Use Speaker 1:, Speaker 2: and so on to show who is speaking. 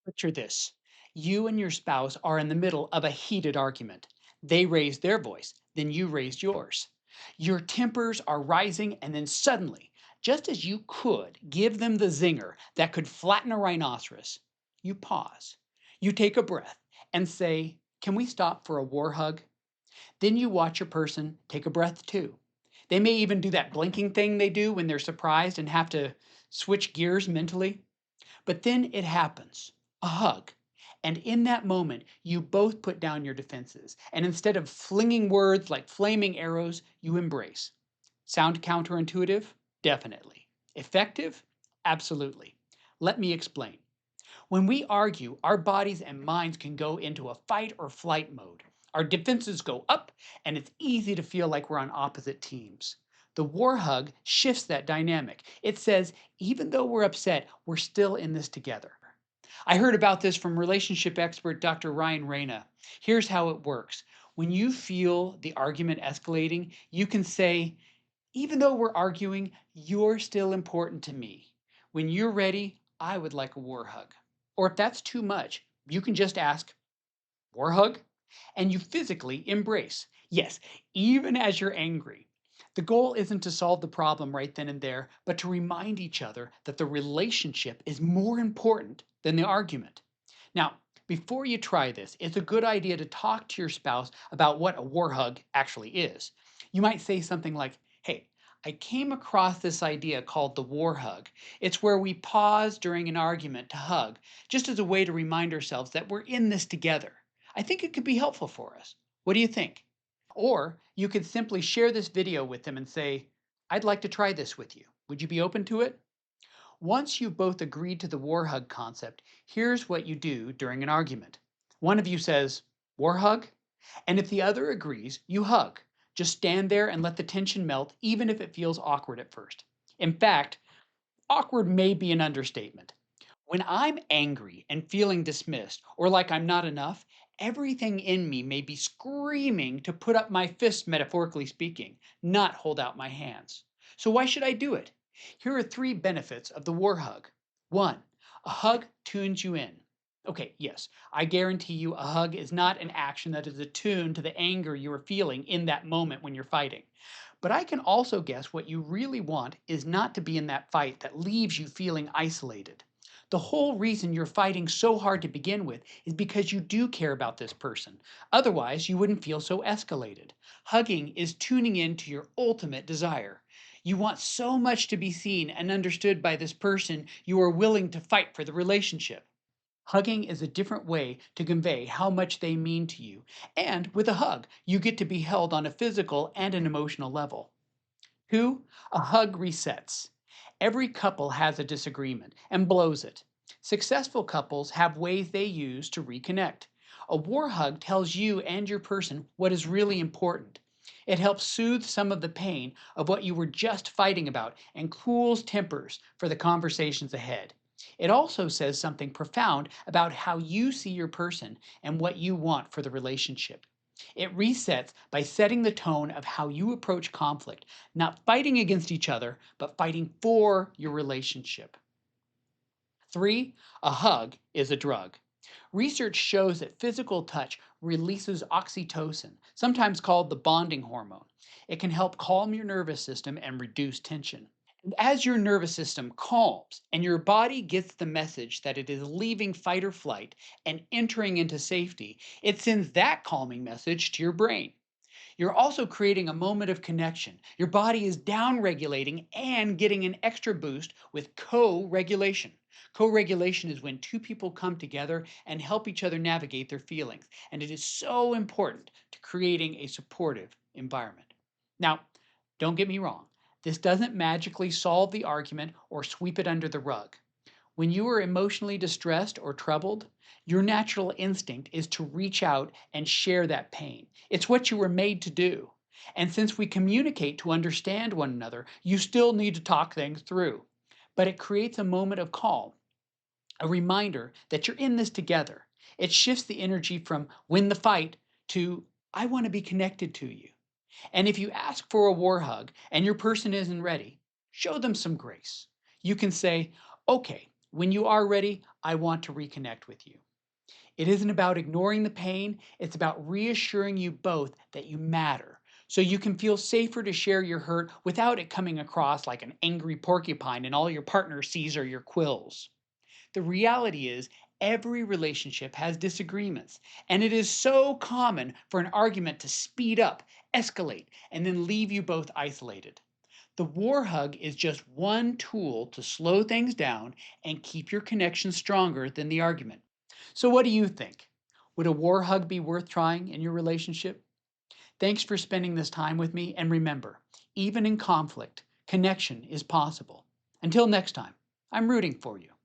Speaker 1: Picture this. You and your spouse are in the middle of a heated argument. They raised their voice, then you raised yours. Your tempers are rising, and then suddenly, just as you could give them the zinger that could flatten a rhinoceros, you pause. You take a breath and say, "Can we stop for a war hug?" Then you watch your person take a breath too. They may even do that blinking thing they do when they're surprised and have to switch gears mentally. But then it happens, a hug. And in that moment, you both put down your defenses. And instead of flinging words like flaming arrows, you embrace. Sound counterintuitive? Definitely. Effective? Absolutely. Let me explain. When we argue, our bodies and minds can go into a fight or flight mode. Our defenses go up, and it's easy to feel like we're on opposite teams. The war hug shifts that dynamic. It says, even though we're upset, we're still in this together. I heard about this from relationship expert Dr. Ryan Reyna. Here's how it works. When you feel the argument escalating, you can say, even though we're arguing, you're still important to me. When you're ready, I would like a war hug. Or if that's too much, you can just ask, war hug? And you physically embrace. Yes, even as you're angry. The goal isn't to solve the problem right then and there, but to remind each other that the relationship is more important than the argument. Now, before you try this, it's a good idea to talk to your spouse about what a war hug actually is. You might say something like, "Hey, I came across this idea called the war hug. It's where we pause during an argument to hug, just as a way to remind ourselves that we're in this together. I think it could be helpful for us. What do you think?" Or you could simply share this video with them and say, "I'd like to try this with you. Would you be open to it?" Once you've both agreed to the war hug concept, here's what you do during an argument. One of you says, "War hug?" And if the other agrees, you hug. Just stand there and let the tension melt, even if it feels awkward at first. In fact, awkward may be an understatement. When I'm angry and feeling dismissed or like I'm not enough, everything in me may be screaming to put up my fists, metaphorically speaking, not hold out my hands. So, why should I do it? Here are three benefits of the war hug. One, a hug tunes you in. Okay, yes, I guarantee you a hug is not an action that is attuned to the anger you are feeling in that moment when you're fighting. But I can also guess what you really want is not to be in that fight that leaves you feeling isolated. The whole reason you're fighting so hard to begin with is because you do care about this person. Otherwise, you wouldn't feel so escalated. Hugging is tuning in to your ultimate desire. You want so much to be seen and understood by this person, you are willing to fight for the relationship. Hugging is a different way to convey how much they mean to you. And with a hug, you get to be held on a physical and an emotional level. Two, a hug resets. Every couple has a disagreement and blows it. Successful couples have ways they use to reconnect. A war hug tells you and your person what is really important. It helps soothe some of the pain of what you were just fighting about and cools tempers for the conversations ahead. It also says something profound about how you see your person and what you want for the relationship. It resets by setting the tone of how you approach conflict, not fighting against each other, but fighting for your relationship. Three, a hug is a drug. Research shows that physical touch releases oxytocin, sometimes called the bonding hormone. It can help calm your nervous system and reduce tension. And as your nervous system calms and your body gets the message that it is leaving fight or flight and entering into safety, it sends that calming message to your brain. You're also creating a moment of connection. Your body is down regulating and getting an extra boost with co regulation. Co regulation is when two people come together and help each other navigate their feelings. And it is so important to creating a supportive environment. Now, don't get me wrong, this doesn't magically solve the argument or sweep it under the rug. When you are emotionally distressed or troubled, your natural instinct is to reach out and share that pain. It's what you were made to do. And since we communicate to understand one another, you still need to talk things through. But it creates a moment of calm, a reminder that you're in this together. It shifts the energy from win the fight to I want to be connected to you. And if you ask for a war hug and your person isn't ready, show them some grace. You can say, "Okay, When you are ready, I want to reconnect with you. It isn't about ignoring the pain, it's about reassuring you both that you matter. So you can feel safer to share your hurt without it coming across like an angry porcupine and all your partner sees are your quills. The reality is, every relationship has disagreements, and it is so common for an argument to speed up, escalate, and then leave you both isolated. The war hug is just one tool to slow things down and keep your connection stronger than the argument. So, what do you think? Would a war hug be worth trying in your relationship? Thanks for spending this time with me, and remember, even in conflict, connection is possible. Until next time, I'm rooting for you.